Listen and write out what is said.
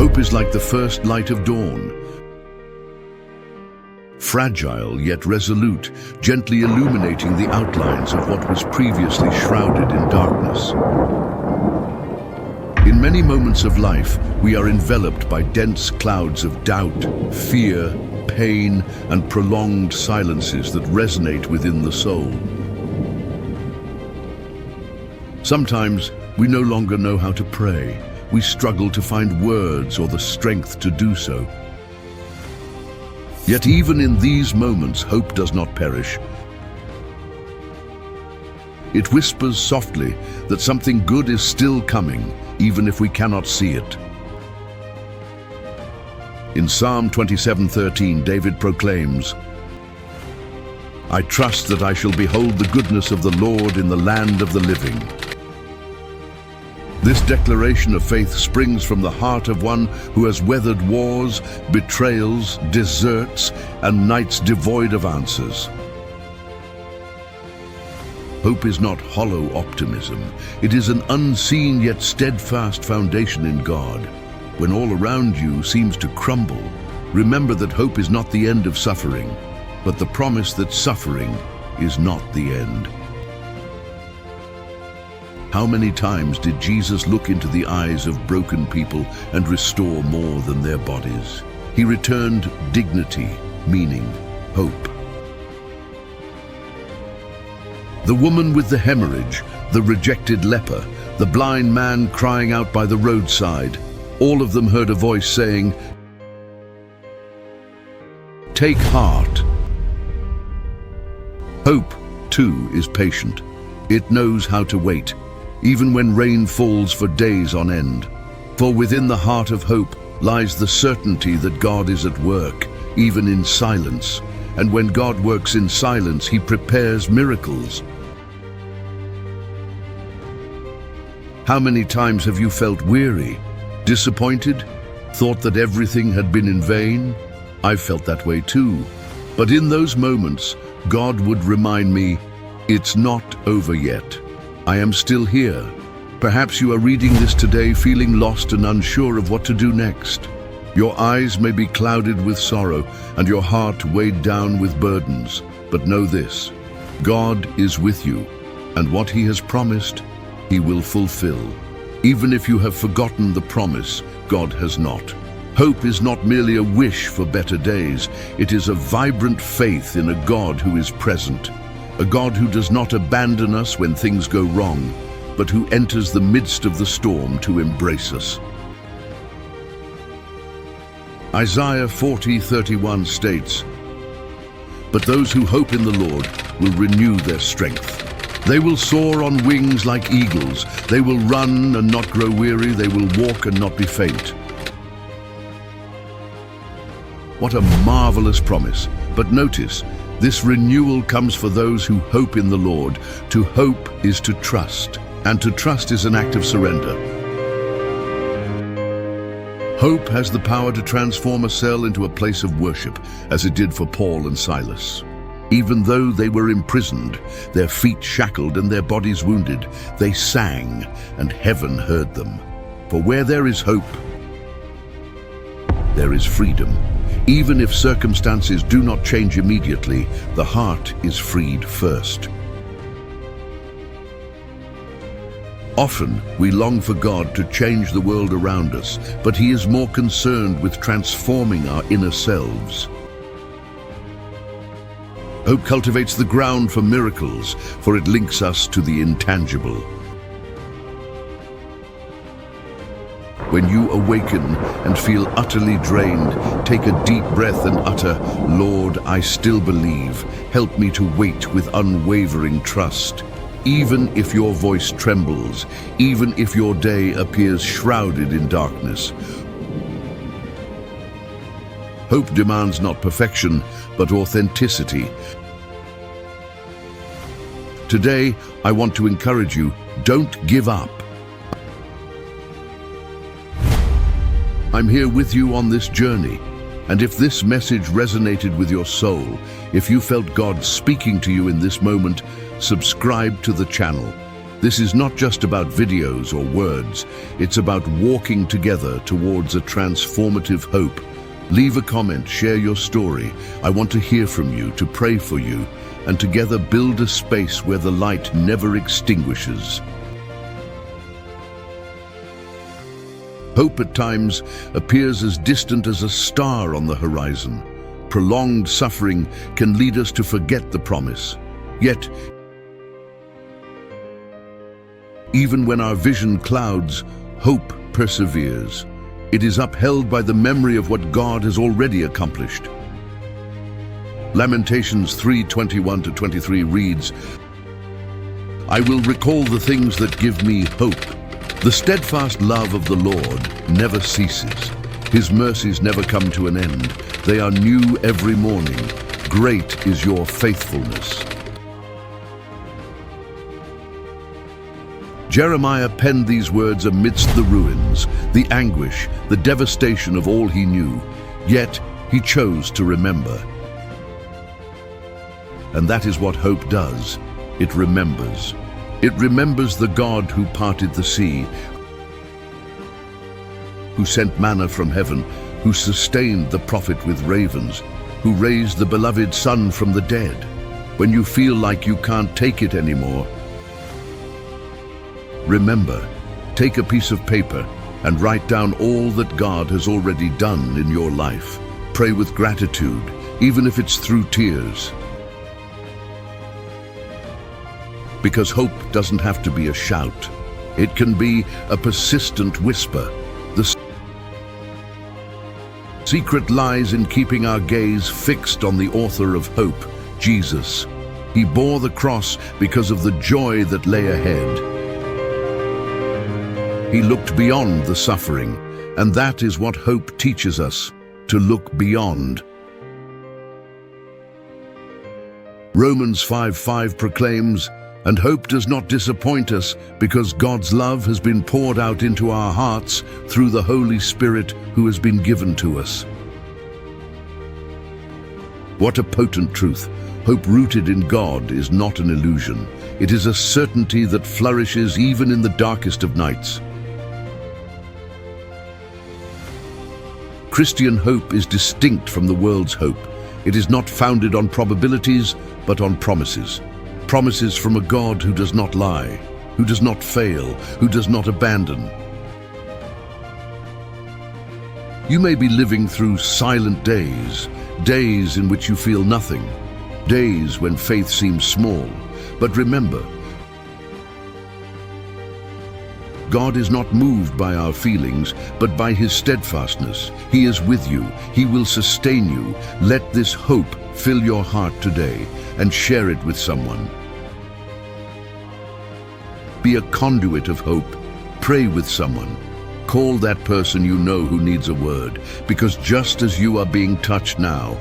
Hope is like the first light of dawn, fragile yet resolute, gently illuminating the outlines of what was previously shrouded in darkness. In many moments of life, we are enveloped by dense clouds of doubt, fear, pain, and prolonged silences that resonate within the soul. Sometimes, we no longer know how to pray. We struggle to find words or the strength to do so. Yet even in these moments, hope does not perish. It whispers softly that something good is still coming, even if we cannot see it. In Psalm 27:13, David proclaims, "I trust that I shall behold the goodness of the Lord in the land of the living." This declaration of faith springs from the heart of one who has weathered wars, betrayals, deserts, and nights devoid of answers. Hope is not hollow optimism. It is an unseen yet steadfast foundation in God. When all around you seems to crumble, remember that hope is not the end of suffering, but the promise that suffering is not the end. How many times did Jesus look into the eyes of broken people and restore more than their bodies? He returned dignity, meaning, hope. The woman with the hemorrhage, the rejected leper, the blind man crying out by the roadside, all of them heard a voice saying, "Take heart." Hope, too, is patient. It knows how to wait, even when rain falls for days on end. For within the heart of hope lies the certainty that God is at work, even in silence. And when God works in silence, He prepares miracles. How many times have you felt weary, disappointed, thought that everything had been in vain? I've felt that way too. But in those moments, God would remind me, "It's not over yet. I am still here." Perhaps you are reading this today feeling lost and unsure of what to do next. Your eyes may be clouded with sorrow and your heart weighed down with burdens. But know this, God is with you, and what He has promised, He will fulfill. Even if you have forgotten the promise, God has not. Hope is not merely a wish for better days. It is a vibrant faith in a God who is present. A God who does not abandon us when things go wrong, but who enters the midst of the storm to embrace us. Isaiah 40:31 states, "But those who hope in the Lord will renew their strength. They will soar on wings like eagles. They will run and not grow weary. They will walk and not be faint." What a marvelous promise. But notice, this renewal comes for those who hope in the Lord. To hope is to trust, and to trust is an act of surrender. Hope has the power to transform a cell into a place of worship, as it did for Paul and Silas. Even though they were imprisoned, their feet shackled and their bodies wounded, they sang, and heaven heard them. For where there is hope, there is freedom. Even if circumstances do not change immediately, the heart is freed first. Often, we long for God to change the world around us, but He is more concerned with transforming our inner selves. Hope cultivates the ground for miracles, for it links us to the intangible. When you awaken and feel utterly drained, take a deep breath and utter, "Lord, I still believe. Help me to wait with unwavering trust." Even if your voice trembles, even if your day appears shrouded in darkness. Hope demands not perfection, but authenticity. Today, I want to encourage you, don't give up. I'm here with you on this journey, and if this message resonated with your soul, if you felt God speaking to you in this moment, subscribe to the channel. This is not just about videos or words, it's about walking together towards a transformative hope. Leave a comment, share your story. I want to hear from you, to pray for you, and together build a space where the light never extinguishes. Hope at times appears as distant as a star on the horizon. Prolonged suffering can lead us to forget the promise. Yet, even when our vision clouds, hope perseveres. It is upheld by the memory of what God has already accomplished. Lamentations 3:21-23 reads, "I will recall the things that give me hope. The steadfast love of the Lord never ceases. His mercies never come to an end. They are new every morning. Great is your faithfulness." Jeremiah penned these words amidst the ruins, the anguish, the devastation of all he knew. Yet he chose to remember. And that is what hope does. It remembers. It remembers the God who parted the sea, who sent manna from heaven, who sustained the prophet with ravens, who raised the beloved Son from the dead. When you feel like you can't take it anymore, remember, take a piece of paper and write down all that God has already done in your life. Pray with gratitude, even if it's through tears. Because hope doesn't have to be a shout. It can be a persistent whisper. The secret lies in keeping our gaze fixed on the author of hope, Jesus. He bore the cross because of the joy that lay ahead. He looked beyond the suffering, and that is what hope teaches us, to look beyond. Romans 5:5 proclaims, "And hope does not disappoint us, because God's love has been poured out into our hearts through the Holy Spirit who has been given to us." What a potent truth! Hope rooted in God is not an illusion. It is a certainty that flourishes even in the darkest of nights. Christian hope is distinct from the world's hope. It is not founded on probabilities, but on promises. Promises from a God who does not lie, who does not fail, who does not abandon. You may be living through silent days, days in which you feel nothing, days when faith seems small. But remember, God is not moved by our feelings, but by His steadfastness. He is with you. He will sustain you. Let this hope fill your heart today and share it with someone. Be a conduit of hope. Pray with someone. Call that person you know who needs a word, because just as you are being touched now,